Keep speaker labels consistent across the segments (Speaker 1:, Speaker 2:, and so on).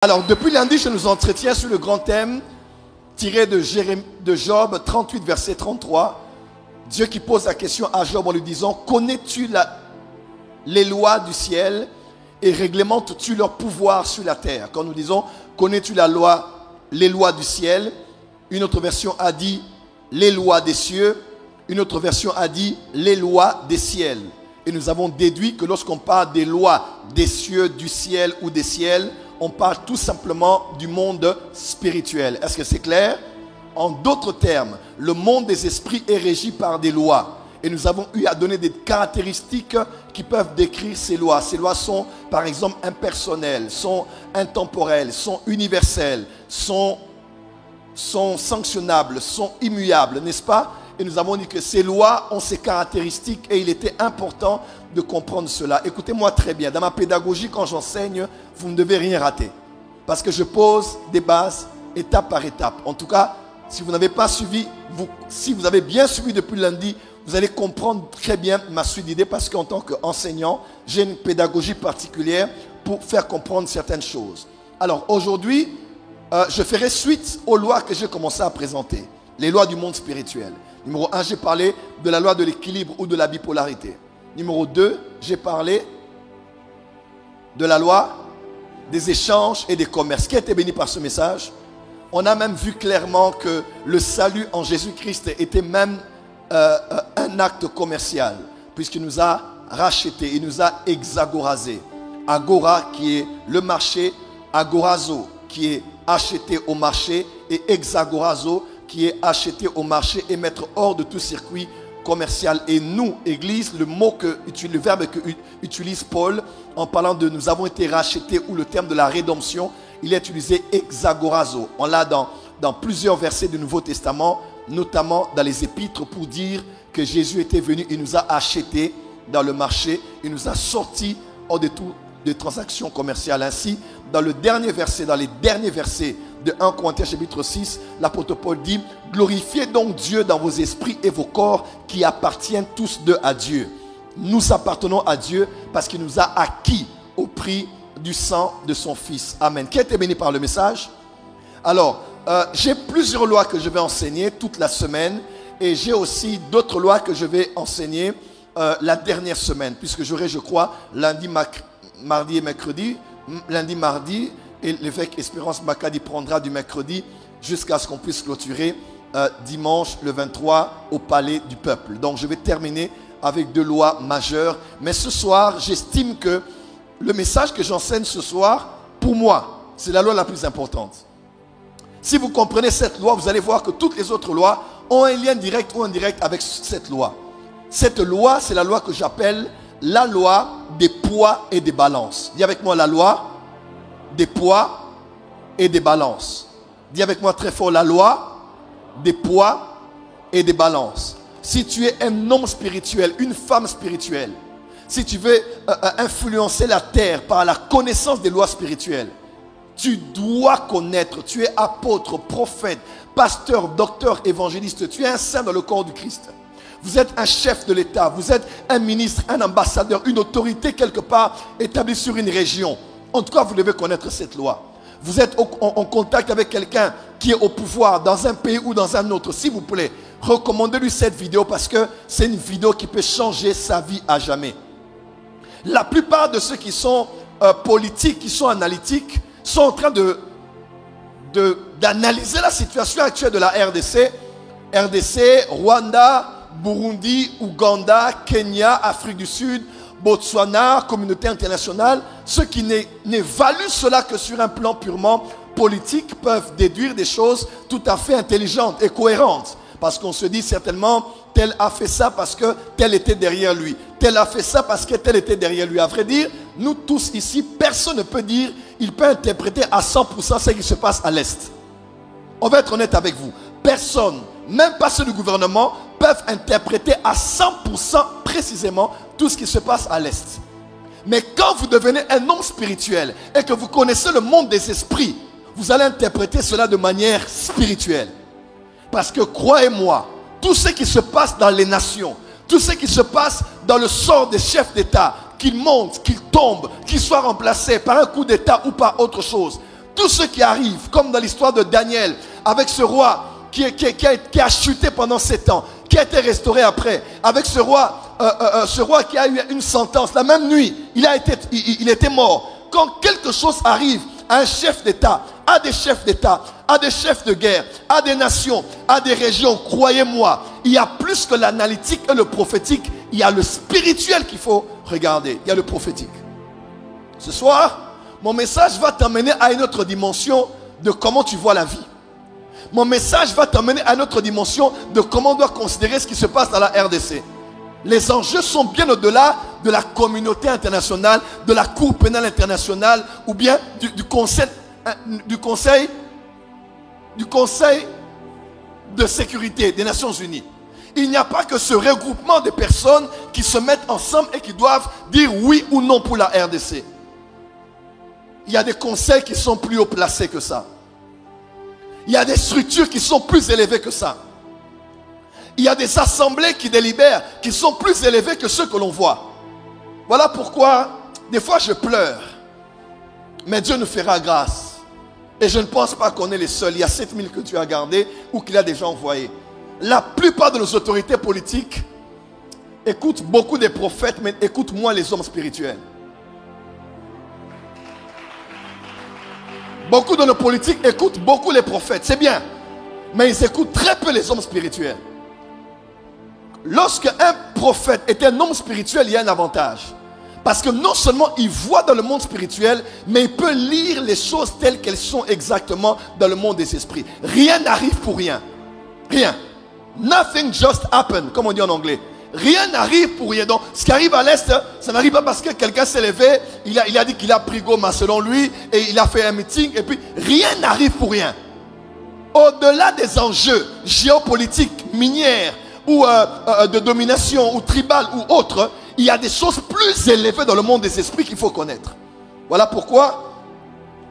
Speaker 1: Alors, depuis lundi, je nous entretiens sur le grand thème tiré de Job 38, verset 33. Dieu qui pose la question à Job en lui disant: connais-tu les lois du ciel et réglementes-tu leur pouvoir sur la terre? Quand nous disons connais-tu les lois du ciel, une autre version a dit les lois des cieux, une autre version a dit les lois des ciels. Et nous avons déduit que lorsqu'on parle des lois des cieux, du ciel ou des ciels, on parle tout simplement du monde spirituel. Est-ce que c'est clair? En d'autres termes, le monde des esprits est régi par des lois. Et nous avons eu à donner des caractéristiques qui peuvent décrire ces lois. Ces lois sont, par exemple, impersonnelles, sont intemporelles, sont universelles, sont sanctionnables, sont immuables, n'est-ce pas? Et nous avons dit que ces lois ont ces caractéristiques et il était important de comprendre cela. Écoutez-moi très bien. Dans ma pédagogie, quand j'enseigne, vous ne devez rien rater. Parce que je pose des bases étape par étape. En tout cas, si vous n'avez pas suivi, si vous avez bien suivi depuis lundi, vous allez comprendre très bien ma suite d'idées parce qu'en tant qu'enseignant, j'ai une pédagogie particulière pour faire comprendre certaines choses. Alors aujourd'hui, je ferai suite aux lois que j'ai commencé à présenter. Les lois du monde spirituel. Numéro 1, j'ai parlé de la loi de l'équilibre ou de la bipolarité. Numéro 2, j'ai parlé de la loi des échanges et des commerces. Qui a été béni par ce message? On a même vu clairement que le salut en Jésus-Christ était même un acte commercial, puisqu'il nous a rachetés, il nous a hexagorasés. Agora qui est le marché, agorazo qui est acheté au marché, et hexagorazo qui est acheté au marché et mettre hors de tout circuit commercial. Et nous, Église, le verbe que utilise Paul en parlant de nous avons été rachetés, ou le terme de la rédemption, il est utilisé hexagorazo. On l'a dans plusieurs versets du Nouveau Testament, notamment dans les épîtres, pour dire que Jésus était venu, il nous a achetés dans le marché, il nous a sortis hors de toutes des transactions commerciales. Ainsi, dans les derniers versets de 1 Corinthiens chapitre 6, l'apôtre Paul dit: glorifiez donc Dieu dans vos esprits et vos corps qui appartiennent tous deux à Dieu. Nous appartenons à Dieu parce qu'il nous a acquis au prix du sang de son Fils. Amen. Qui a été béni par le message? Alors, j'ai plusieurs lois que je vais enseigner toute la semaine, et j'ai aussi d'autres lois que je vais enseigner la dernière semaine, puisque j'aurai, je crois, lundi, mardi et mercredi. Lundi, mardi, et l'évêque Espérance Makadi prendra du mercredi jusqu'à ce qu'on puisse clôturer dimanche le 23 au Palais du Peuple. Donc je vais terminer avec deux lois majeures. Mais ce soir, j'estime que le message que j'enseigne ce soir, pour moi, c'est la loi la plus importante. Si vous comprenez cette loi, vous allez voir que toutes les autres lois ont un lien direct ou indirect avec cette loi. Cette loi, c'est la loi que j'appelle la loi des poids et des balances. Dis avec moi: la loi des poids et des balances. Dis avec moi très fort: la loi des poids et des balances. Si tu es un homme spirituel, une femme spirituelle, si tu veux influencer la terre par la connaissance des lois spirituelles, tu dois connaître, tu es apôtre, prophète, pasteur, docteur, évangéliste, tu es un saint dans le corps du Christ. Vous êtes un chef de l'État, vous êtes un ministre, un ambassadeur, une autorité quelque part établie sur une région. En tout cas, vous devez connaître cette loi. Vous êtes en contact avec quelqu'un qui est au pouvoir dans un pays ou dans un autre. S'il vous plaît, recommandez-lui cette vidéo parce que c'est une vidéo qui peut changer sa vie à jamais. La plupart de ceux qui sont politiques, qui sont analytiques, sont en train d'analyser la situation actuelle de la RDC. RDC, Rwanda, Burundi, Ouganda, Kenya, Afrique du Sud, Botswana, communauté internationale. Ceux qui n'évaluent cela que sur un plan purement politique peuvent déduire des choses tout à fait intelligentes et cohérentes. Parce qu'on se dit certainement, tel a fait ça parce que tel était derrière lui. Tel a fait ça parce que tel était derrière lui. À vrai dire, nous tous ici, personne ne peut dire, il peut interpréter à 100% ce qui se passe à l'Est. On va être honnête avec vous. Personne, même pas ceux du gouvernement, peuvent interpréter à 100% précisément tout ce qui se passe à l'Est. Mais quand vous devenez un homme spirituel et que vous connaissez le monde des esprits, vous allez interpréter cela de manière spirituelle. Parce que croyez-moi, tout ce qui se passe dans les nations, tout ce qui se passe dans le sort des chefs d'État, qu'ils montent, qu'ils tombent, qu'ils soient remplacés par un coup d'État ou par autre chose, Tout ce qui arrive, comme dans l'histoire de Daniel, avec ce roi qui a chuté pendant 7 ans, qui a été restauré après, avec ce roi qui a eu une sentence, la même nuit, il était mort. Quand quelque chose arrive à un chef d'État, à des chefs d'État, à des chefs de guerre, à des nations, à des régions, croyez-moi, il y a plus que l'analytique et le prophétique, il y a le spirituel qu'il faut regarder, il y a le prophétique. Ce soir, mon message va t'emmener à une autre dimension de comment tu vois la vie. Mon message va t'emmener à une autre dimension de comment on doit considérer ce qui se passe dans la RDC. Les enjeux sont bien au-delà de la communauté internationale, de la Cour pénale internationale ou bien du conseil de sécurité des Nations Unies. Il n'y a pas que ce regroupement de personnes qui se mettent ensemble et qui doivent dire oui ou non pour la RDC. Il y a des conseils qui sont plus haut placés que ça. Il y a des structures qui sont plus élevées que ça. Il y a des assemblées qui délibèrent, qui sont plus élevées que ceux que l'on voit. Voilà pourquoi, des fois je pleure. Mais Dieu nous fera grâce. Et je ne pense pas qu'on est les seuls. Il y a 7000 que Dieu a gardés ou qu'il a déjà envoyés. La plupart de nos autorités politiques écoutent beaucoup des prophètes, mais écoutent moins les hommes spirituels. Beaucoup de nos politiques écoutent beaucoup les prophètes, c'est bien. Mais ils écoutent très peu les hommes spirituels. Lorsque un prophète est un homme spirituel, il y a un avantage. Parce que non seulement il voit dans le monde spirituel, mais il peut lire les choses telles qu'elles sont exactement dans le monde des esprits. Rien n'arrive pour rien. Rien. Nothing just happened, comme on dit en anglais. Rien n'arrive pour rien. Donc, ce qui arrive à l'Est, ça n'arrive pas parce que quelqu'un s'est levé, il a dit qu'il a pris Goma selon lui, et il a fait un meeting, et puis rien n'arrive pour rien. Au-delà des enjeux géopolitiques, minières, ou de domination, ou tribales, ou autres, il y a des choses plus élevées dans le monde des esprits qu'il faut connaître. Voilà pourquoi,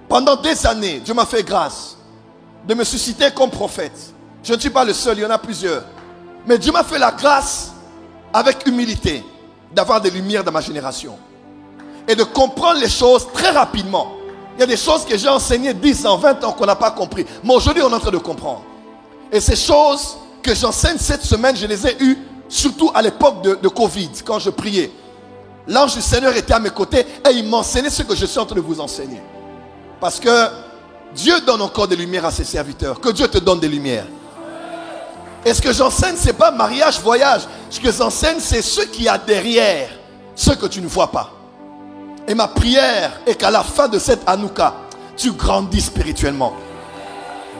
Speaker 1: pendant des années, Dieu m'a fait grâce de me susciter comme prophète. Je ne suis pas le seul, il y en a plusieurs. Mais Dieu m'a fait la grâce, avec humilité, d'avoir des lumières dans ma génération. Et de comprendre les choses très rapidement. Il y a des choses que j'ai enseignées 10 ans, 20 ans qu'on n'a pas compris. Mais aujourd'hui, on est en train de comprendre. Et ces choses que j'enseigne cette semaine, je les ai eues surtout à l'époque de Covid, quand je priais. L'ange du Seigneur était à mes côtés et il m'enseignait ce que je suis en train de vous enseigner. Parce que Dieu donne encore des lumières à ses serviteurs. Que Dieu te donne des lumières. Et ce que j'enseigne, ce n'est pas mariage, voyage. Ce que j'enseigne, c'est ce qu'il y a derrière, ce que tu ne vois pas. Et ma prière est qu'à la fin de cette Hanouka, tu grandis spirituellement.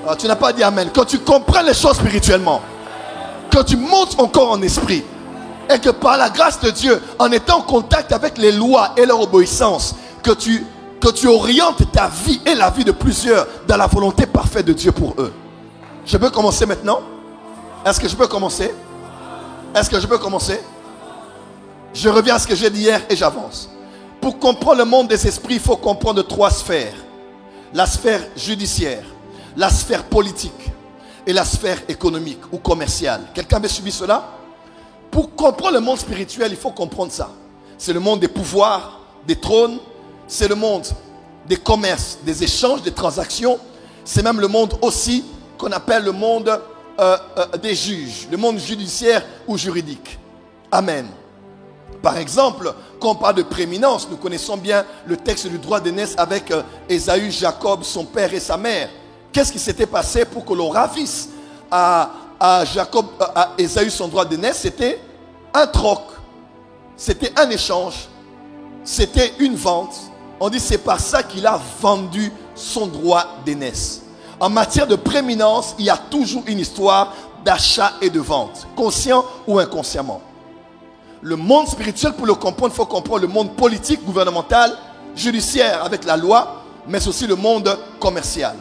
Speaker 1: Alors, tu n'as pas dit Amen. Quand tu comprends les choses spirituellement, quand tu montes encore en esprit, et que par la grâce de Dieu, en étant en contact avec les lois et leur obéissance, que tu orientes ta vie et la vie de plusieurs dans la volonté parfaite de Dieu pour eux. Je peux commencer maintenant? Est-ce que je peux commencer? Est-ce que je peux commencer? Je reviens à ce que j'ai dit hier et j'avance. Pour comprendre le monde des esprits, il faut comprendre 3 sphères. La sphère judiciaire, la sphère politique et la sphère économique ou commerciale. Quelqu'un avait suivi cela? Pour comprendre le monde spirituel, il faut comprendre ça. C'est le monde des pouvoirs, des trônes. C'est le monde des commerces, des échanges, des transactions. C'est même le monde aussi qu'on appelle le monde des juges, le monde judiciaire ou juridique. Amen. Par exemple, quand on parle de prééminence, nous connaissons bien le texte du droit d'aînesse avec Ésaü, Jacob, son père et sa mère. Qu'est-ce qui s'était passé pour que l'on ravisse à Ésaü son droit d'aînesse? C'était un troc, c'était un échange, c'était une vente. On dit c'est par ça qu'il a vendu son droit d'aînesse. En matière de prééminence, il y a toujours une histoire d'achat et de vente, conscient ou inconsciemment. Le monde spirituel, pour le comprendre, il faut comprendre le monde politique, gouvernemental, judiciaire avec la loi, mais aussi le monde commercial.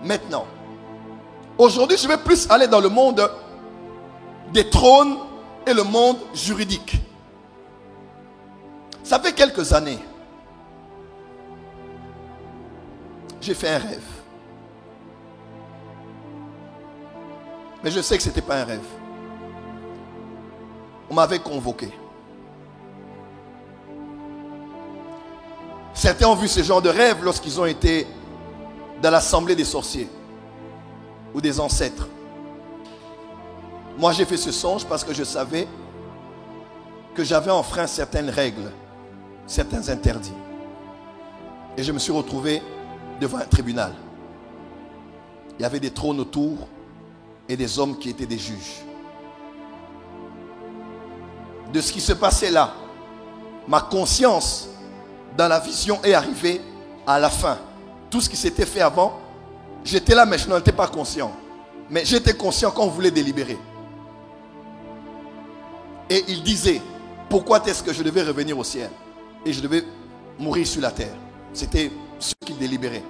Speaker 1: Maintenant, aujourd'hui, je vais plus aller dans le monde des trônes et le monde juridique. Ça fait quelques années, j'ai fait un rêve. Mais je sais que ce n'était pas un rêve. On m'avait convoqué. Certains ont vu ce genre de rêve lorsqu'ils ont été dans l'assemblée des sorciers ou des ancêtres. Moi, j'ai fait ce songe parce que je savais que j'avais enfreint certaines règles, certains interdits. Et je me suis retrouvé devant un tribunal. Il y avait des trônes autour et des hommes qui étaient des juges. De ce qui se passait là, ma conscience dans la vision est arrivée à la fin. Tout ce qui s'était fait avant, j'étais là mais je n'en étais pas conscient. Mais j'étais conscient quand on voulait délibérer. Et il disait, pourquoi est-ce que je devais revenir au ciel et je devais mourir sur la terre? C'était ceux qui délibéraient.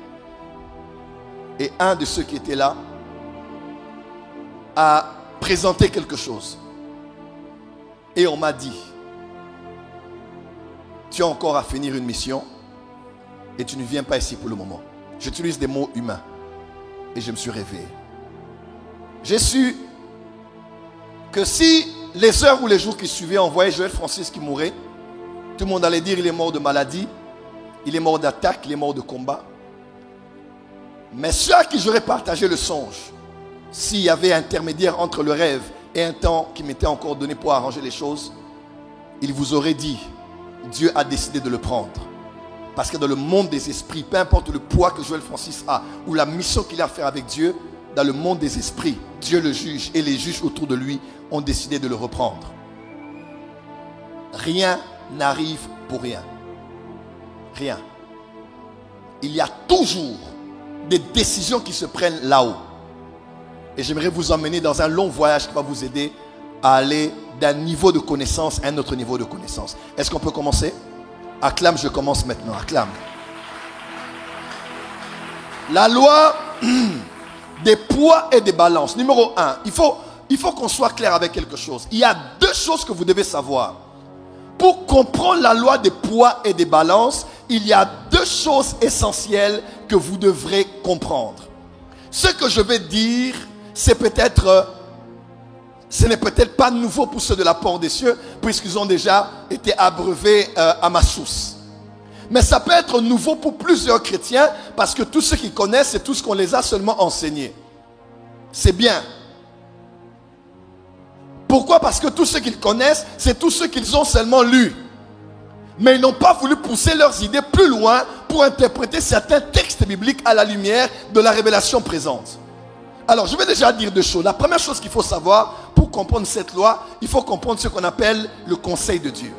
Speaker 1: Et un de ceux qui étaient là a présenté quelque chose. Et on m'a dit, tu as encore à finir une mission et tu ne viens pas ici pour le moment. J'utilise des mots humains. Et je me suis réveillé. J'ai su que si les heures ou les jours qui suivaient, on voyait Joël Francis qui mourait, tout le monde allait dire il est mort de maladie, il est mort d'attaque, il est mort de combat. Mais ceux à qui j'aurais partagé le songe, s'il y avait intermédiaire entre le rêve et un temps qui m'était encore donné pour arranger les choses, il vous aurait dit, Dieu a décidé de le prendre. Parce que dans le monde des esprits, peu importe le poids que Joël Francis a ou la mission qu'il a à faire avec Dieu, dans le monde des esprits, Dieu le juge et les juges autour de lui ont décidé de le reprendre. Rien n'arrive pour rien. Rien. Il y a toujours des décisions qui se prennent là-haut. Et j'aimerais vous emmener dans un long voyage qui va vous aider à aller d'un niveau de connaissance à un autre niveau de connaissance. Est-ce qu'on peut commencer? Acclame, je commence maintenant. Acclame. La loi des poids et des balances. Numéro 1, il faut qu'on soit clair avec quelque chose. Il y a deux choses que vous devez savoir. Pour comprendre la loi des poids et des balances, il y a deux choses essentielles que vous devrez comprendre. Ce que je vais dire, ce n'est peut-être pas nouveau pour ceux de la porte des cieux, puisqu'ils ont déjà été abreuvés à ma source. Mais ça peut être nouveau pour plusieurs chrétiens, parce que tous ceux qui connaissent, c'est tout ce qu'on les a seulement enseignés. C'est bien. Pourquoi? Parce que tous ceux qu'ils connaissent, c'est tous ceux qu'ils ont seulement lus. Mais ils n'ont pas voulu pousser leurs idées plus loin pour interpréter certains textes bibliques à la lumière de la révélation présente. Alors, je vais déjà dire deux choses. La première chose qu'il faut savoir pour comprendre cette loi, il faut comprendre ce qu'on appelle le conseil de Dieu.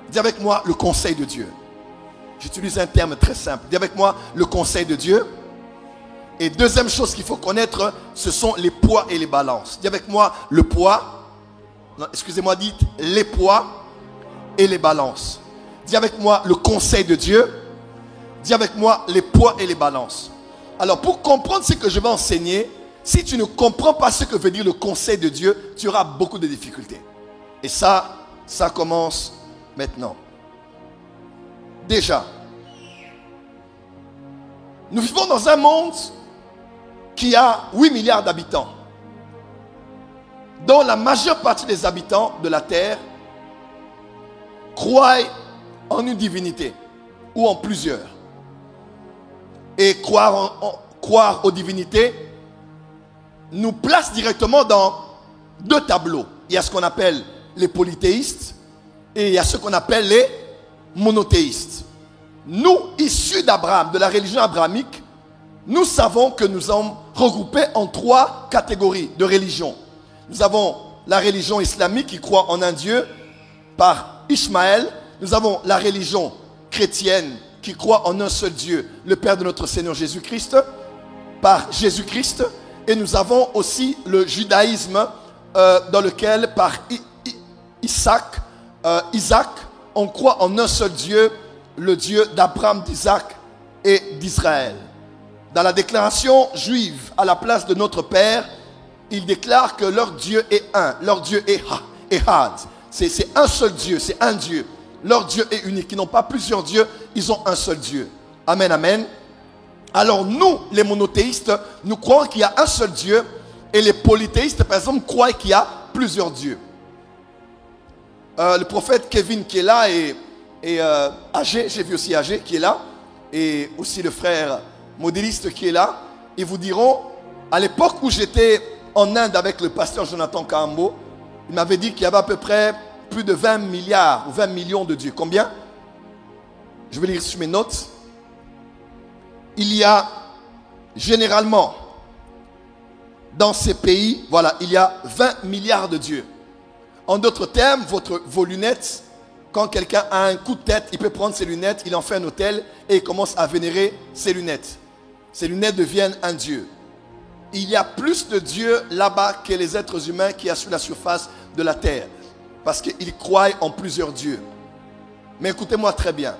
Speaker 1: Dis avec moi le conseil de Dieu. J'utilise un terme très simple. Dis avec moi le conseil de Dieu. Et deuxième chose qu'il faut connaître, ce sont les poids et les balances. Dis avec moi le poids. Non, excusez-moi, dites les poids et les balances. Dis avec moi le conseil de Dieu. Dis avec moi les poids et les balances. Alors pour comprendre ce que je vais enseigner, si tu ne comprends pas ce que veut dire le conseil de Dieu, tu auras beaucoup de difficultés. Et ça commence maintenant. Déjà, nous vivons dans un monde qui a 8 milliards d'habitants, dont la majeure partie des habitants de la terre croient en une divinité ou en plusieurs. Et croire aux divinités nous place directement dans deux tableaux. Il y a ce qu'on appelle les polythéistes et il y a ce qu'on appelle les monothéistes. Nous, issus d'Abraham, de la religion abrahamique, nous savons que nous sommes regroupés en trois catégories de religions. Nous avons la religion islamique qui croit en un Dieu par Ishmaël. Nous avons la religion chrétienne qui croit en un seul Dieu, le Père de notre Seigneur Jésus-Christ, par Jésus-Christ. Et nous avons aussi le judaïsme dans lequel, par Isaac, on croit en un seul Dieu, le Dieu d'Abraham, d'Isaac et d'Israël. Dans la déclaration juive, à la place de notre Père, ils déclarent que leur Dieu est un, leur Dieu est Ehad. C'est un seul Dieu, c'est un Dieu. Leur Dieu est unique. Ils n'ont pas plusieurs dieux, ils ont un seul Dieu. Amen, amen. Alors nous, les monothéistes, nous croyons qu'il y a un seul Dieu. Et les polythéistes, par exemple, croient qu'il y a plusieurs dieux. Le prophète Kevin qui est là et Agé, j'ai vu aussi Agé qui est là. Et aussi le frère modélistes qui est là, ils vous diront, à l'époque où j'étais en Inde avec le pasteur Jonathan Kahambo, il m'avait dit qu'il y avait à peu près plus de 20 milliards ou 20 millions de dieux. Combien? Je vais lire sur mes notes. Il y a généralement dans ces pays, voilà, il y a 20 milliards de dieux. En d'autres termes, vos lunettes, quand quelqu'un a un coup de tête, il peut prendre ses lunettes, il en fait un autel et il commence à vénérer ses lunettes. Ces lunettes deviennent un dieu. Il y a plus de dieux là-bas que les êtres humains qu'il y a sur la surface de la terre. Parce qu'ils croient en plusieurs dieux. Mais écoutez-moi très bien.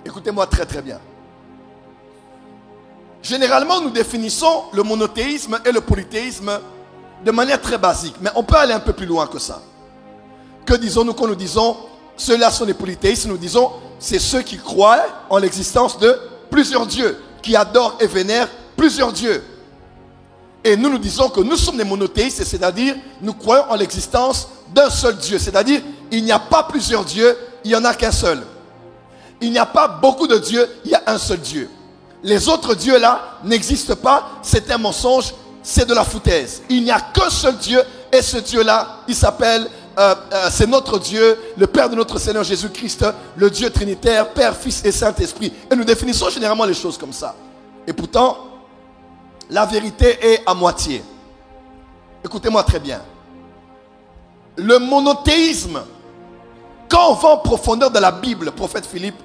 Speaker 1: Écoutez-moi très très bien. Généralement, nous définissons le monothéisme et le polythéisme de manière très basique. Mais on peut aller un peu plus loin que ça. Que disons-nous quand nous disons ceux-là sont les polythéistes? Nous disons c'est ceux qui croient en l'existence de plusieurs dieux, qui adorent et vénèrent plusieurs dieux. Et nous disons que nous sommes des monothéistes, c'est-à-dire nous croyons en l'existence d'un seul Dieu. C'est-à-dire il n'y a pas plusieurs dieux, il n'y en a qu'un seul. Il n'y a pas beaucoup de dieux, il y a un seul Dieu. Les autres dieux là n'existent pas, c'est un mensonge, c'est de la foutaise. Il n'y a qu'un seul Dieu et ce Dieu là, il s'appelle, c'est notre Dieu, le Père de notre Seigneur Jésus-Christ, le Dieu trinitaire, Père, Fils et Saint-Esprit. Et nous définissons généralement les choses comme ça. Et pourtant, la vérité est à moitié. Écoutez-moi très bien. Le monothéisme, quand on va en profondeur de la Bible, prophète Philippe,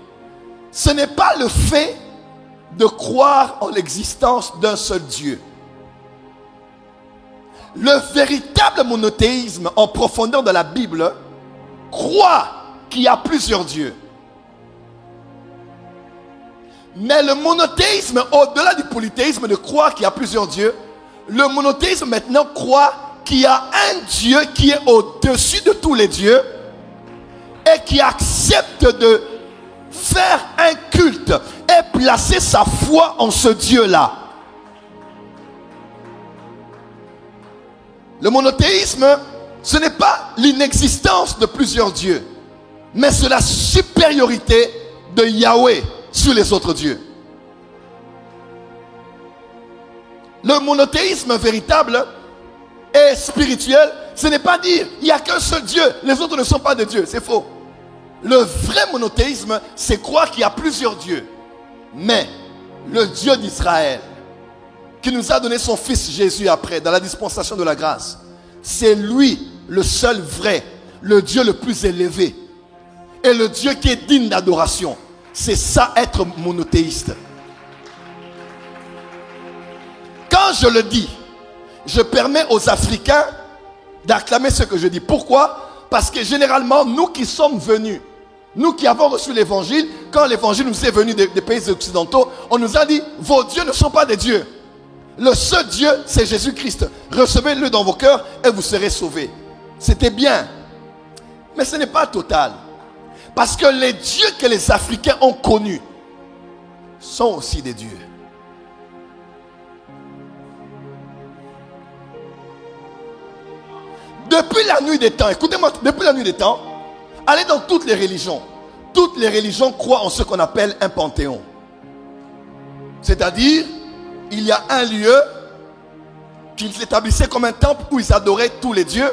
Speaker 1: ce n'est pas le fait de croire en l'existence d'un seul Dieu. Le véritable monothéisme en profondeur de la Bible croit qu'il y a plusieurs dieux. Mais le monothéisme, au-delà du polythéisme de croire qu'il y a plusieurs dieux, le monothéisme maintenant croit qu'il y a un Dieu qui est au-dessus de tous les dieux et qui accepte de faire un culte et placer sa foi en ce Dieu-là. Le monothéisme, ce n'est pas l'inexistence de plusieurs dieux, mais c'est la supériorité de Yahweh sur les autres dieux. Le monothéisme véritable et spirituel, ce n'est pas dire il n'y a qu'un seul Dieu, les autres ne sont pas des dieux, c'est faux. Le vrai monothéisme, c'est croire qu'il y a plusieurs dieux. Mais le Dieu d'Israël, qui nous a donné son Fils Jésus après, dans la dispensation de la grâce, c'est lui le seul vrai, le Dieu le plus élevé, et le Dieu qui est digne d'adoration. C'est ça être monothéiste. Quand je le dis, je permets aux Africains d'acclamer ce que je dis. Pourquoi? Parce que généralement, nous qui sommes venus, nous qui avons reçu l'évangile, quand l'évangile nous est venu des pays occidentaux, on nous a dit, vos dieux ne sont pas des dieux. Le seul Dieu, c'est Jésus-Christ. Recevez-le dans vos cœurs et vous serez sauvés. C'était bien. Mais ce n'est pas total. Parce que les dieux que les Africains ont connus sont aussi des dieux. Depuis la nuit des temps, écoutez-moi, depuis la nuit des temps, allez dans toutes les religions. Toutes les religions croient en ce qu'on appelle un panthéon. C'est-à-dire, il y a un lieu qu'ils établissaient comme un temple où ils adoraient tous les dieux.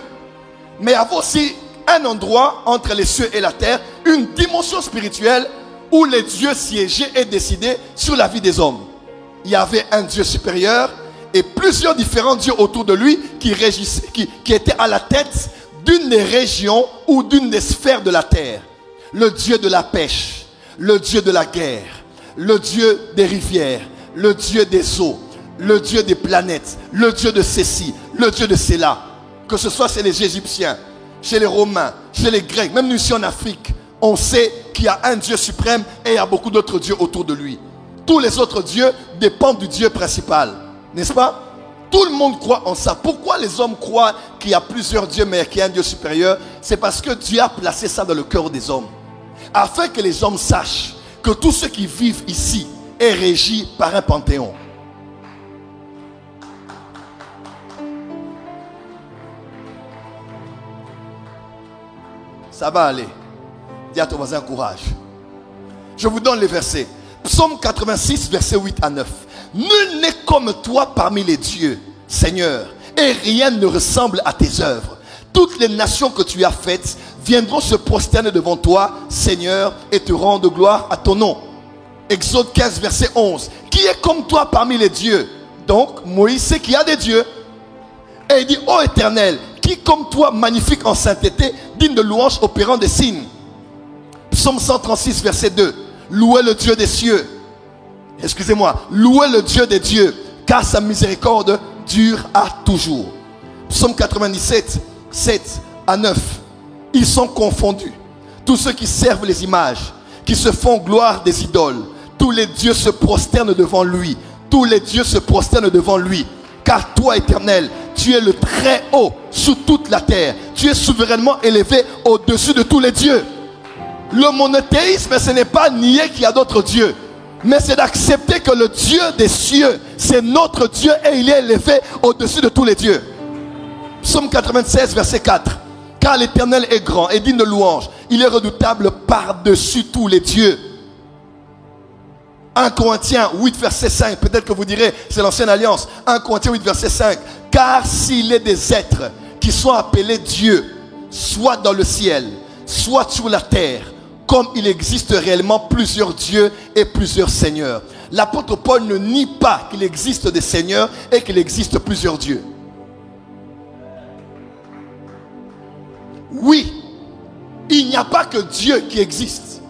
Speaker 1: Mais il y avait aussi un endroit entre les cieux et la terre, une dimension spirituelle où les dieux siégeaient et décidaient sur la vie des hommes. Il y avait un Dieu supérieur et plusieurs différents dieux autour de lui qui étaient à la tête d'une des régions ou d'une des sphères de la terre. Le Dieu de la pêche, le Dieu de la guerre, le Dieu des rivières, le Dieu des eaux, le Dieu des planètes, le Dieu de ceci, le Dieu de cela. Que ce soit chez les Égyptiens, chez les Romains, chez les Grecs, même nous ici en Afrique, on sait qu'il y a un Dieu suprême et il y a beaucoup d'autres dieux autour de lui. Tous les autres dieux dépendent du Dieu principal, n'est-ce pas? Tout le monde croit en ça. Pourquoi les hommes croient qu'il y a plusieurs dieux mais qu'il y a un Dieu supérieur? C'est parce que Dieu a placé ça dans le cœur des hommes. Afin que les hommes sachent que tous ceux qui vivent ici est régi par un panthéon. Ça va aller. Dis à ton voisin courage. Je vous donne les versets. Psaume 86, versets 8 à 9. Nul n'est comme toi parmi les dieux, Seigneur, et rien ne ressemble à tes œuvres. Toutes les nations que tu as faites viendront se prosterner devant toi, Seigneur, et te rendre gloire à ton nom. Exode 15, verset 11. Qui est comme toi parmi les dieux? Donc, Moïse sait qu'il y a des dieux. Et il dit, ô Éternel, qui comme toi, magnifique en sainteté, digne de louange, opérant des signes. Psaume 136, verset 2. Louez le Dieu des cieux. Excusez-moi. Louez le Dieu des dieux, car sa miséricorde dure à toujours. Psaume 97, 7 à 9. Ils sont confondus, tous ceux qui servent les images, qui se font gloire des idoles. Tous les dieux se prosternent devant lui. Tous les dieux se prosternent devant lui. Car toi, Éternel, tu es le très haut sous toute la terre. Tu es souverainement élevé au-dessus de tous les dieux. Le monothéisme, ce n'est pas nier qu'il y a d'autres dieux, mais c'est d'accepter que le Dieu des cieux, c'est notre Dieu et il est élevé au-dessus de tous les dieux. Psaume 96, verset 4. Car l'Éternel est grand et digne de louange. Il est redoutable par-dessus tous les dieux. 1 Corinthiens 8, verset 5. Peut-être que vous direz, c'est l'ancienne alliance. 1 Corinthiens 8, verset 5. Car s'il est des êtres qui sont appelés Dieu, soit dans le ciel, soit sur la terre, comme il existe réellement plusieurs dieux et plusieurs seigneurs. L'apôtre Paul ne nie pas qu'il existe des seigneurs et qu'il existe plusieurs dieux. Oui, il n'y a pas que Dieu qui existe.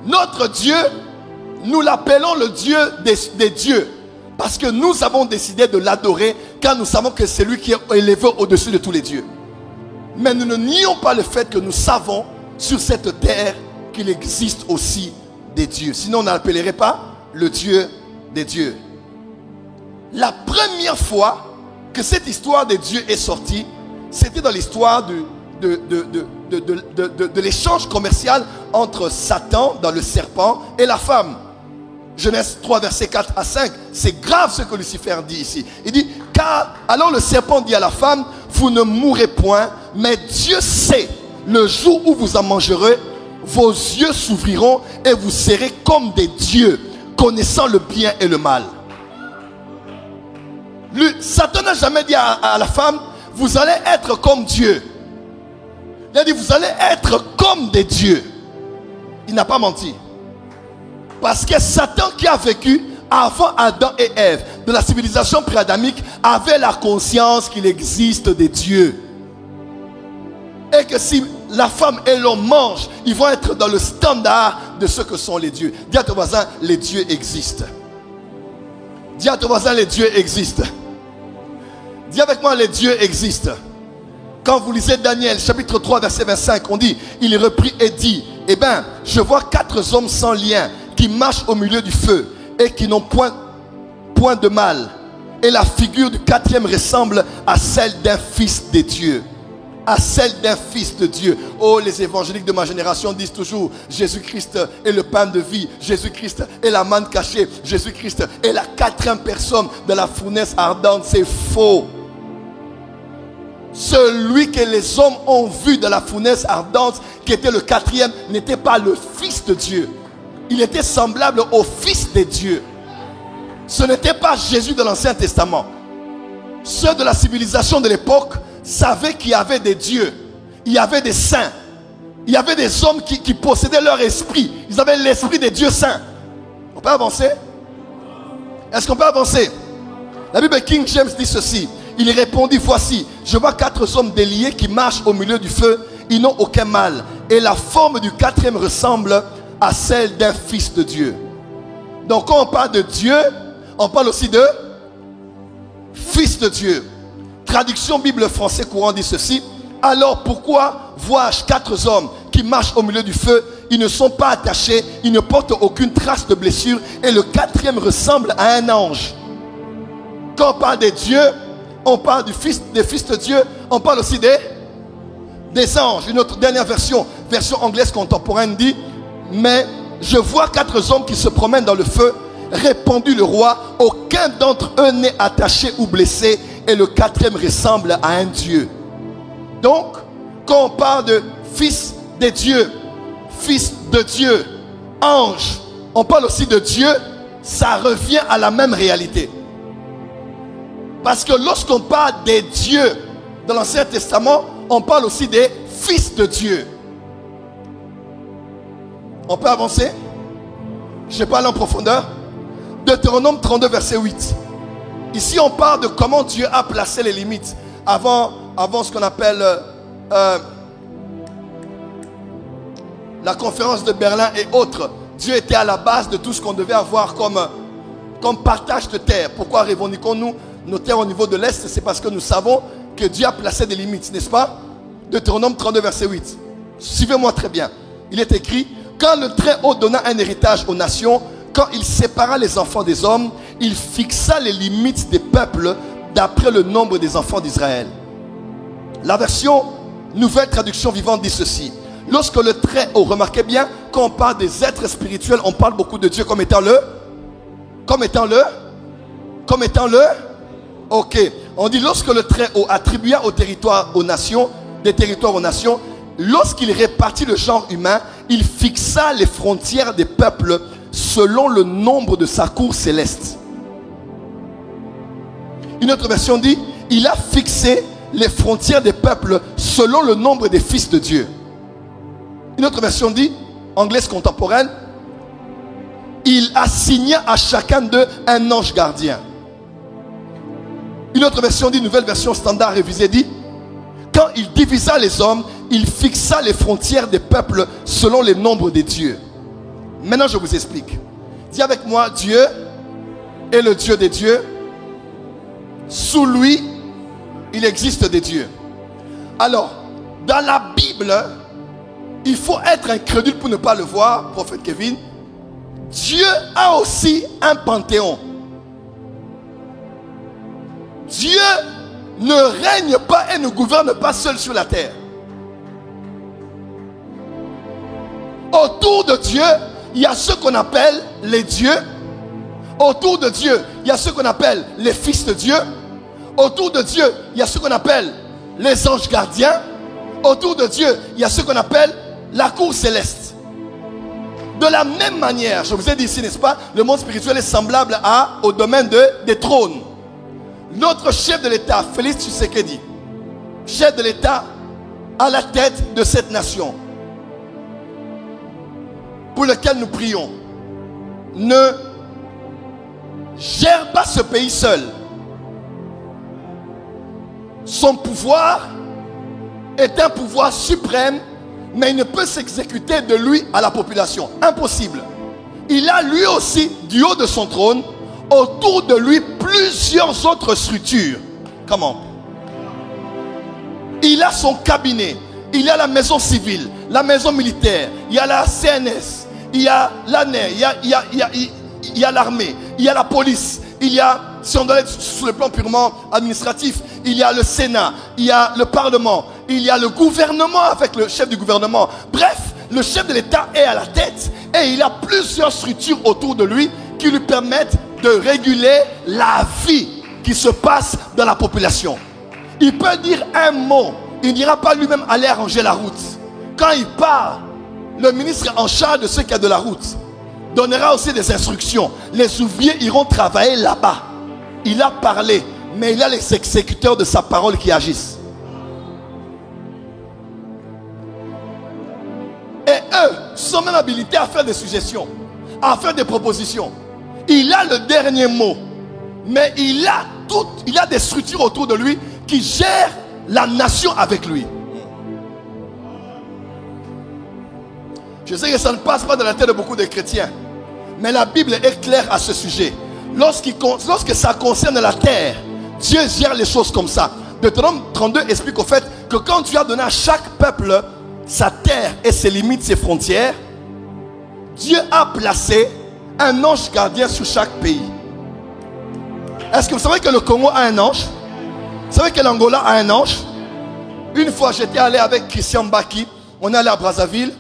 Speaker 1: Notre Dieu, nous l'appelons le Dieu des dieux. Parce que nous avons décidé de l'adorer, car nous savons que c'est lui qui est élevé au-dessus de tous les dieux. Mais nous ne nions pas le fait que nous savons sur cette terre qu'il existe aussi des dieux. Sinon on n'appellerait pas le Dieu des dieux. La première fois que cette histoire des dieux est sortie, c'était dans l'histoire de l'échange commercial entre Satan, dans le serpent, et la femme. Genèse 3, verset 4 à 5. C'est grave ce que Lucifer dit ici. Il dit, car alors le serpent dit à la femme, vous ne mourrez point, mais Dieu sait, le jour où vous en mangerez, vos yeux s'ouvriront et vous serez comme des dieux, connaissant le bien et le mal. Satan n'a jamais dit à la femme, vous allez être comme Dieu. Il a dit, vous allez être comme des dieux. Il n'a pas menti. Parce que Satan qui a vécu avant Adam et Ève, de la civilisation pré-adamique, avait la conscience qu'il existe des dieux. Et que si la femme et l'homme mangent, ils vont être dans le standard de ce que sont les dieux. Dis à ton voisin, les dieux existent. Dis à ton voisin, les dieux existent. Dis avec moi, les dieux existent. Quand vous lisez Daniel, chapitre 3, verset 25, on dit, il reprit et dit, eh bien, je vois 4 hommes sans lien qui marchent au milieu du feu et qui n'ont point de mal. Et la figure du 4e ressemble à celle d'un fils des dieux. À celle d'un fils de Dieu. Oh, les évangéliques de ma génération disent toujours, Jésus-Christ est le pain de vie, Jésus-Christ est la manne cachée, Jésus-Christ est la 4e personne de la fournaise ardente. C'est faux. Celui que les hommes ont vu de la fournaise ardente, qui était le 4e, n'était pas le fils de Dieu. Il était semblable au fils des dieux. Ce n'était pas Jésus de l'Ancien Testament. Ceux de la civilisation de l'époque savaient qu'il y avait des dieux, il y avait des saints, il y avait des hommes qui possédaient leur esprit. Ils avaient l'esprit des dieux saints. On peut avancer? Est-ce qu'on peut avancer? La Bible King James dit ceci. Il répondit, voici, je vois 4 hommes déliés qui marchent au milieu du feu, ils n'ont aucun mal. Et la forme du 4e ressemble à celle d'un fils de Dieu. Donc quand on parle de Dieu, on parle aussi de fils de Dieu. Traduction Bible français courant dit ceci. Alors pourquoi vois-je 4 hommes qui marchent au milieu du feu? Ils ne sont pas attachés, ils ne portent aucune trace de blessure, et le 4e ressemble à un ange. Quand on parle des dieux, on parle des fils de Dieu, on parle aussi des anges. Une autre dernière version anglaise contemporaine dit, mais je vois 4 hommes qui se promènent dans le feu. Répondit le roi, aucun d'entre eux n'est attaché ou blessé, et le 4e ressemble à un Dieu. Donc, quand on parle de fils des dieux, fils de Dieu, ange, on parle aussi de Dieu, ça revient à la même réalité. Parce que lorsqu'on parle des dieux dans l'Ancien Testament, on parle aussi des fils de Dieu. On peut avancer? Je vais pas aller en profondeur. Deutéronome 32, verset 8. Ici, on parle de comment Dieu a placé les limites. Avant ce qu'on appelle la conférence de Berlin et autres. Dieu était à la base de tout ce qu'on devait avoir comme partage de terre. Pourquoi revendiquons-nous nos terres au niveau de l'Est? C'est parce que nous savons que Dieu a placé des limites, n'est-ce pas? Deutéronome 32, verset 8. Suivez-moi très bien. Il est écrit: quand le Très-Haut donna un héritage aux nations, quand il sépara les enfants des hommes, il fixa les limites des peuples d'après le nombre des enfants d'Israël. La version Nouvelle Traduction Vivante dit ceci: lorsque le Très-Haut, remarquez bien, quand on parle des êtres spirituels, on parle beaucoup de Dieu comme étant le, ok. On dit lorsque le Très-Haut attribua des territoires aux nations, lorsqu'il répartit le genre humain, il fixa les frontières des peuples selon le nombre de sa cour céleste. Une autre version dit: il a fixé les frontières des peuples selon le nombre des fils de Dieu. Une autre version dit, anglaise contemporaine: il assigna à chacun d'eux un ange gardien. Une autre version dit, nouvelle version standard révisée, dit: quand il divisa les hommes, il fixa les frontières des peuples selon les nombres des dieux. Maintenant, je vous explique. Dis avec moi: Dieu est le Dieu des dieux. Sous lui, il existe des dieux. Alors, dans la Bible, il faut être incrédule pour ne pas le voir, prophète Kevin. Dieu a aussi un panthéon. Dieu ne règne pas et ne gouverne pas seul sur la terre. Autour de Dieu, il y a ce qu'on appelle les dieux. Autour de Dieu, il y a ce qu'on appelle les fils de Dieu. Autour de Dieu, il y a ce qu'on appelle les anges gardiens. Autour de Dieu, il y a ce qu'on appelle la cour céleste. De la même manière, je vous ai dit ici, n'est-ce pas, le monde spirituel est semblable au domaine des trônes. Notre chef de l'État, Félix Tshisekedi, chef de l'État à la tête de cette nation, pour lequel nous prions, ne gère pas ce pays seul. Son pouvoir est un pouvoir suprême, mais il ne peut s'exécuter de lui à la population. Impossible. Il a lui aussi, du haut de son trône, autour de lui plusieurs autres structures. Comment? Il a son cabinet, il y a la maison civile, la maison militaire, il y a la CNS, il y a l'ANER, il y a l'armée, il y a la police, il y a, si on doit être sur le plan purement administratif, il y a le Sénat, il y a le Parlement, il y a le gouvernement avec le chef du gouvernement. Bref, le chef de l'État est à la tête et il a plusieurs structures autour de lui qui lui permettent de réguler la vie qui se passe dans la population. Il peut dire un mot, il n'ira pas lui-même aller arranger la route. Quand il part, le ministre en charge de ce qu'il y a de la route donnera aussi des instructions. Les ouvriers iront travailler là-bas. Il a parlé, mais il y a les exécuteurs de sa parole qui agissent. Et eux sont même habilités à faire des suggestions, à faire des propositions. Il a le dernier mot, mais il a des structures autour de lui qui gèrent la nation avec lui. Je sais que ça ne passe pas dans la tête de beaucoup de chrétiens, mais la Bible est claire à ce sujet. Lorsque ça concerne la terre, Dieu gère les choses comme ça. Deutéronome 32 explique au fait que quand Dieu a donné à chaque peuple sa terre et ses limites, ses frontières, Dieu a placé un ange gardien sur chaque pays. Est-ce que vous savez que le Congo a un ange? Vous savez que l'Angola a un ange? Une fois j'étais allé avec Christian Baki, on est allé à Brazzaville.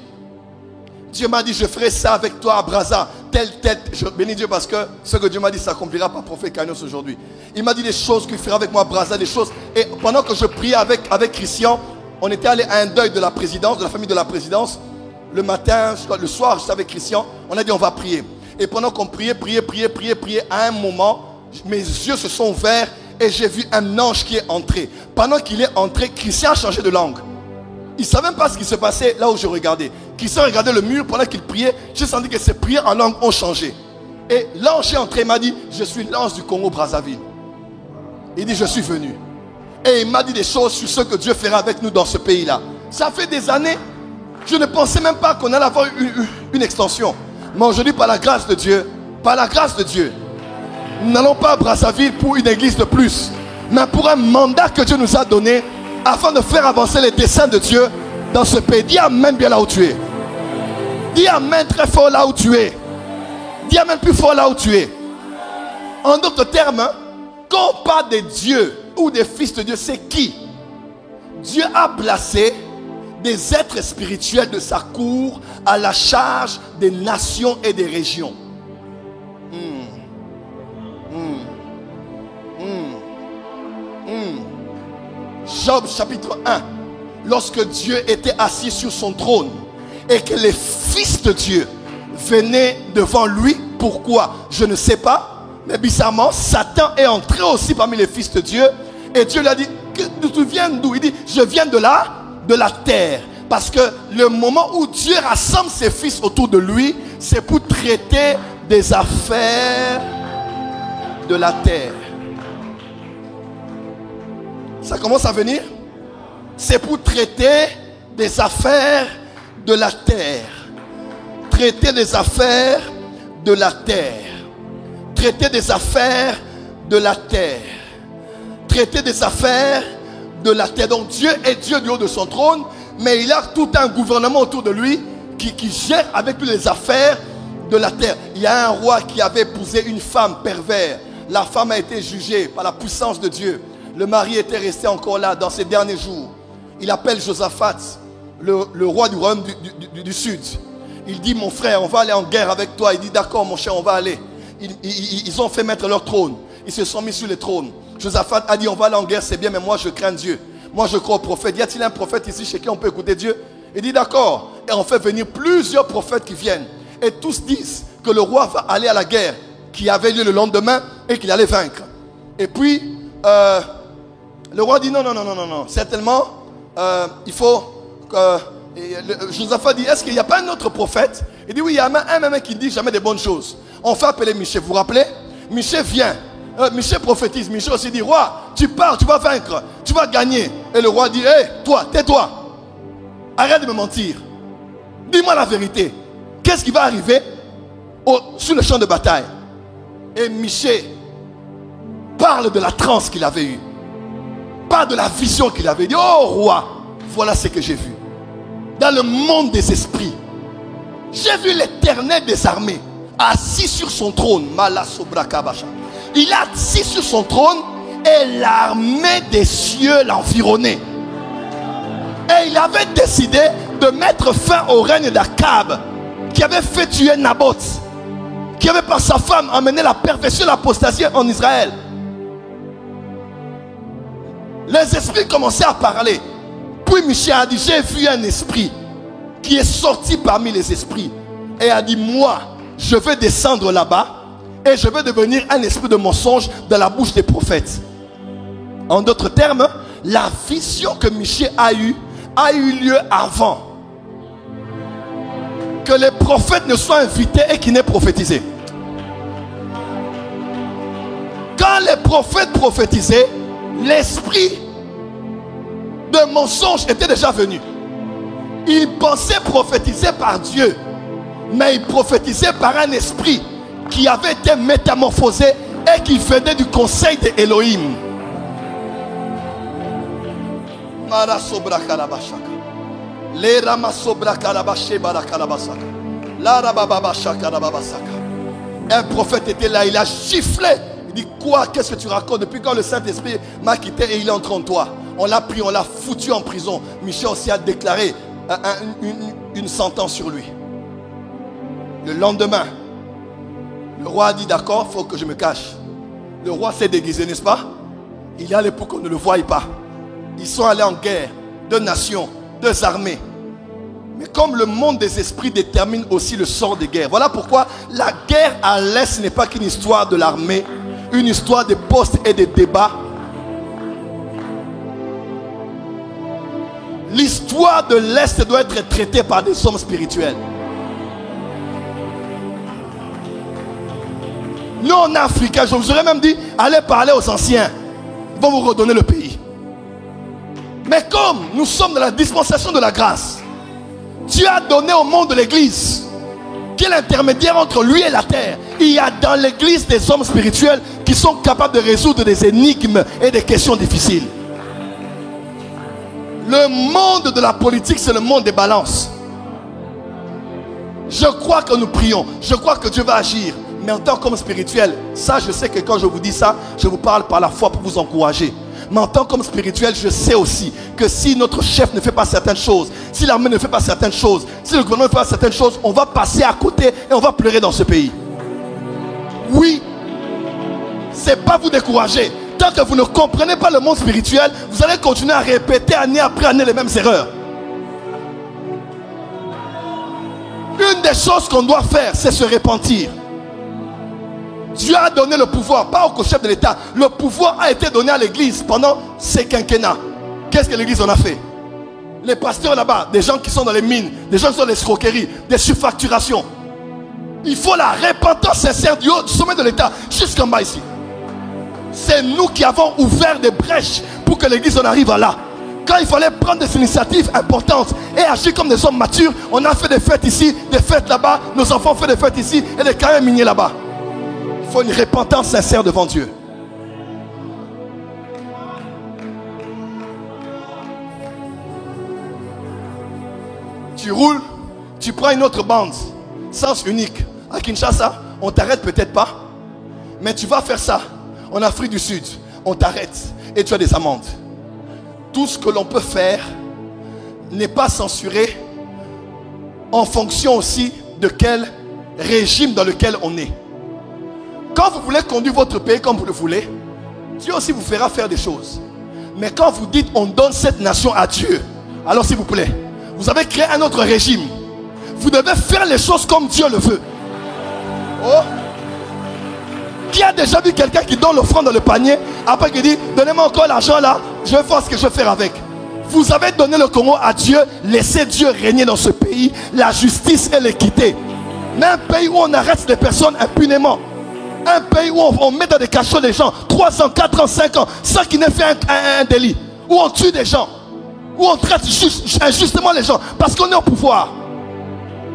Speaker 1: Dieu m'a dit: je ferai ça avec toi à Brazza, telle tête. Je bénis Dieu parce que ce que Dieu m'a dit s'accomplira par prophète Kainos aujourd'hui. Il m'a dit des choses qu'il fera avec moi à Brazza, des choses. Et pendant que je priais avec Christian, on était allé à un deuil de la présidence, de la famille de la présidence. Le matin, le soir, j'étais avec Christian. On a dit: on va prier. Et pendant qu'on priait, à un moment, mes yeux se sont ouverts et j'ai vu un ange qui est entré. Pendant qu'il est entré, Christian a changé de langue. Il ne savait même pas ce qui se passait là où je regardais. Christian regardait le mur pendant qu'il priait. J'ai senti que ses prières en langue ont changé. Et l'ange est entré, il m'a dit, je suis l'ange du Congo-Brazzaville. Il dit, je suis venu. Et il m'a dit des choses sur ce que Dieu fera avec nous dans ce pays-là. Ça fait des années, je ne pensais même pas qu'on allait avoir une extension. Mais aujourd'hui, par la grâce de Dieu, nous n'allons pas à Brazzaville pour une église de plus, mais pour un mandat que Dieu nous a donné afin de faire avancer les desseins de Dieu dans ce pays. Dis amen bien là où tu es. Dis amen très fort là où tu es. Dis amen plus fort là où tu es. En d'autres termes, quand on parle de Dieu ou des fils de Dieu, c'est qui? Dieu a placé des êtres spirituels de sa cour à la charge des nations et des régions. Job chapitre 1, lorsque Dieu était assis sur son trône et que les fils de Dieu venaient devant lui, pourquoi? Je ne sais pas, mais bizarrement, Satan est entré aussi parmi les fils de Dieu et Dieu lui a dit, tu viens d'où? Il dit, je viens de la terre. Parce que le moment où Dieu rassemble ses fils autour de lui, c'est pour traiter des affaires de la terre. Ça commence à venir. C'est pour traiter des affaires de la terre. Traiter des affaires de la terre. Traiter des affaires de la terre. Traiter des affaires de la terre. Donc Dieu est Dieu du haut de son trône, mais il a tout un gouvernement autour de lui qui gère avec lui les affaires de la terre. Il y a un roi qui avait épousé une femme perverse. La femme a été jugée par la puissance de Dieu. Le mari était resté encore là dans ses derniers jours. Il appelle Josaphat, le roi du royaume du sud. Il dit, mon frère, on va aller en guerre avec toi. Il dit, d'accord mon cher, on va aller. Ils ont fait mettre leur trône. Ils se sont mis sur les trônes. Josaphat a dit, on va aller en guerre, c'est bien, mais moi je crains Dieu. Moi je crois au prophète. Y a-t-il un prophète ici chez qui on peut écouter Dieu? Il dit, d'accord. Et on fait venir plusieurs prophètes qui viennent. Et tous disent que le roi va aller à la guerre qui avait lieu le lendemain et qu'il allait vaincre. Et puis, le roi dit, non, certainement, il faut que... Josaphat dit, est-ce qu'il n'y a pas un autre prophète? Il dit, oui, il y a un même qui ne dit jamais des bonnes choses. On fait appeler Michel, vous vous rappelez? Michel vient. Michel prophétise. Michel aussi dit, roi, tu pars, tu vas vaincre, tu vas gagner. Et le roi dit, hé, toi, tais-toi. Arrête de me mentir. Dis-moi la vérité. Qu'est-ce qui va arriver sur le champ de bataille? Et Michel parle de la transe qu'il avait eue. Parle de la vision qu'il avait dit. Oh roi, voilà ce que j'ai vu. Dans le monde des esprits, j'ai vu l'Éternel des armées assis sur son trône. Il est assis sur son trône et l'armée des cieux l'environnait. Et il avait décidé de mettre fin au règne d'Akab, qui avait fait tuer Naboth, qui avait par sa femme amené la perversion et l'apostasie en Israël. Les esprits commençaient à parler. Puis Michel a dit, j'ai vu un esprit qui est sorti parmi les esprits. Et a dit, moi, je vais descendre là-bas et je vais devenir un esprit de mensonge dans la bouche des prophètes. En d'autres termes, la vision que Michel a eu lieu avant que les prophètes ne soient invités et qu'ils n'aient prophétisé. Quand les prophètes prophétisaient, l'esprit de mensonge était déjà venu. Ils pensaient prophétiser par Dieu, mais ils prophétisaient par un esprit qui avait été métamorphosé et qui venait du conseil d'Élohim. Un prophète était là, il a giflé. Il dit, quoi, qu'est-ce que tu racontes? Depuis quand le Saint-Esprit m'a quitté et il est entré en toi? On l'a pris, on l'a foutu en prison. Michel aussi a déclaré une sentence sur lui. Le lendemain, le roi a dit, d'accord, il faut que je me cache. Le roi s'est déguisé, n'est-ce pas? Il est allé pour qu'on ne le voie pas. Ils sont allés en guerre. 2 nations, 2 armées. Mais comme le monde des esprits détermine aussi le sort des guerres. Voilà pourquoi la guerre à l'Est n'est pas qu'une histoire de l'armée, une histoire de postes et de débats. L'histoire de l'Est doit être traitée par des hommes spirituels. Nous, en Afrique, je vous aurais même dit, allez parler aux anciens. Ils vont vous redonner le pays. Mais comme nous sommes dans la dispensation de la grâce, Dieu a donné au monde de l'église, qui est l'intermédiaire entre lui et la terre. Il y a dans l'église des hommes spirituels qui sont capables de résoudre des énigmes et des questions difficiles. Le monde de la politique, c'est le monde des balances. Je crois que nous prions. Je crois que Dieu va agir. Mais en tant qu'homme spirituel, ça je sais que quand je vous dis ça, je vous parle par la foi pour vous encourager. Mais en tant qu'homme spirituel, je sais aussi que si notre chef ne fait pas certaines choses, si l'armée ne fait pas certaines choses, si le gouvernement ne fait pas certaines choses, on va passer à côté et on va pleurer dans ce pays. Oui, c'est pas vous décourager. Tant que vous ne comprenez pas le monde spirituel, vous allez continuer à répéter année après année les mêmes erreurs. Une des choses qu'on doit faire, c'est se repentir. Dieu a donné le pouvoir, pas au chef de l'État. Le pouvoir a été donné à l'église pendant ces quinquennats. Qu'est-ce que l'église en a fait? Les pasteurs là-bas, des gens qui sont dans les mines, des gens qui sont dans les escroqueries, des surfacturations. Il faut la repentance sincère du haut du sommet de l'État jusqu'en bas ici. C'est nous qui avons ouvert des brèches pour que l'église en arrive à là. Quand il fallait prendre des initiatives importantes et agir comme des hommes matures, on a fait des fêtes ici, des fêtes là-bas, nos enfants ont fait des fêtes ici et des carrières miniers là-bas. Il faut une repentance sincère devant Dieu. Tu roules, tu prends une autre bande, sens unique. À Kinshasa, on t'arrête peut-être pas, mais tu vas faire ça. En Afrique du Sud, on t'arrête et tu as des amendes. Tout ce que l'on peut faire n'est pas censuré en fonction aussi de quel régime dans lequel on est. Quand vous voulez conduire votre pays comme vous le voulez, Dieu aussi vous fera faire des choses. Mais quand vous dites on donne cette nation à Dieu, alors s'il vous plaît, vous avez créé un autre régime. Vous devez faire les choses comme Dieu le veut. Oh! Qui a déjà vu quelqu'un qui donne l'offrande dans le panier, après qui dit donnez-moi encore l'argent là, je vais faire ce que je vais faire avec. Vous avez donné le Congo à Dieu, laissez Dieu régner dans ce pays, la justice et l'équité. Mais un pays où on arrête des personnes impunément, un pays où on met dans des cachots des gens 3 ans, 4 ans, 5 ans sans qu'ils n'aient fait un délit, où on tue des gens, où on traite injustement les gens parce qu'on est au pouvoir.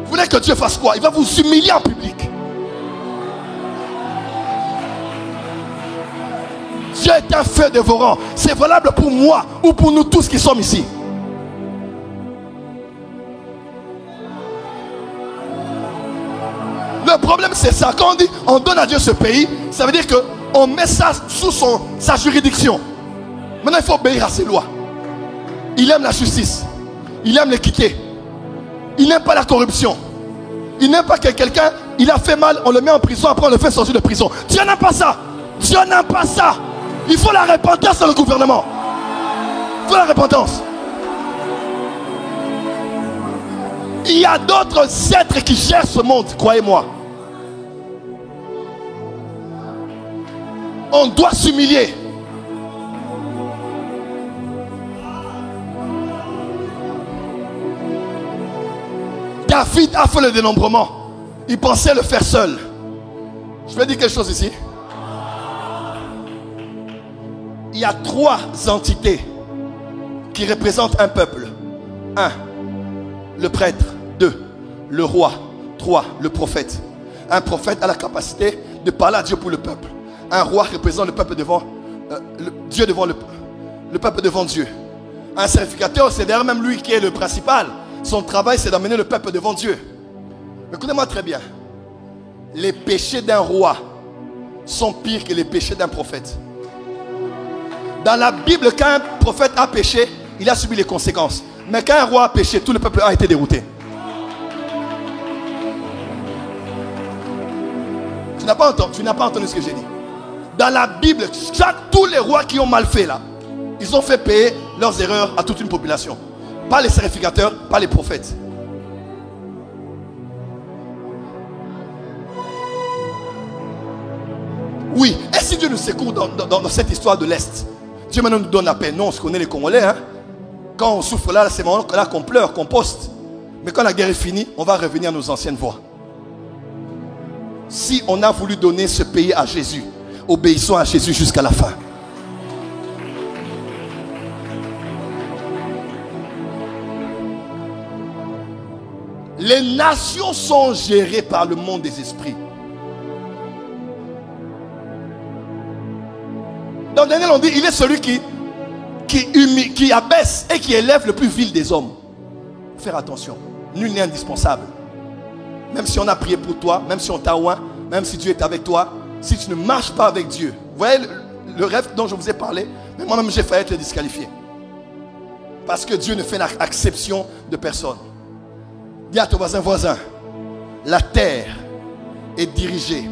Speaker 1: Vous voulez que Dieu fasse quoi? Il va vous humilier en public. Dieu est un feu dévorant. C'est valable pour moi ou pour nous tous qui sommes ici. Le problème c'est ça. Quand on dit on donne à Dieu ce pays, ça veut dire qu'on met ça sous sa juridiction. Maintenant il faut obéir à ses lois. Il aime la justice. Il aime l'équité. Il n'aime pas la corruption. Il n'aime pas que quelqu'un, il a fait mal, on le met en prison, après on le fait sortir de prison. Dieu n'aime pas ça. Dieu n'aime pas ça. Il faut la repentance dans le gouvernement. Il faut la repentance. Il y a d'autres êtres qui gèrent ce monde, croyez-moi. On doit s'humilier. David a fait le dénombrement. Il pensait le faire seul. Je vais dire quelque chose ici. Il y a 3 entités qui représentent un peuple. 1, le prêtre. 2, le roi. 3, le prophète. Un prophète a la capacité de parler à Dieu pour le peuple. Un roi représente le peuple devant Dieu, devant le peuple devant Dieu. Un sacrificateur, c'est d'ailleurs même lui qui est le principal. Son travail, c'est d'amener le peuple devant Dieu. Écoutez-moi très bien. Les péchés d'un roi sont pires que les péchés d'un prophète. Dans la Bible, quand un prophète a péché, il a subi les conséquences. Mais quand un roi a péché, tout le peuple a été dérouté. Tu n'as pas entendu ce que j'ai dit. Dans la Bible, tous les rois qui ont mal fait là, ils ont fait payer leurs erreurs à toute une population. Pas les sacrificateurs, pas les prophètes. Dieu nous secoue dans cette histoire de l'Est, Dieu maintenant nous donne la paix. Nous, on se connaît les Congolais. Hein? Quand on souffre là, c'est là qu'on pleure, qu'on poste. Mais quand la guerre est finie, on va revenir à nos anciennes voies. Si on a voulu donner ce pays à Jésus, obéissons à Jésus jusqu'à la fin. Les nations sont gérées par le monde des esprits. Dans Daniel, on dit, il est celui qui abaisse et qui élève le plus vil des hommes. Faire attention, nul n'est indispensable. Même si on a prié pour toi, même si on t'a oint, même si Dieu est avec toi, si tu ne marches pas avec Dieu. Vous voyez le rêve dont je vous ai parlé, mais moi-même j'ai failli être disqualifié. Parce que Dieu ne fait exception de personne. Dis à ton voisin, la terre est dirigée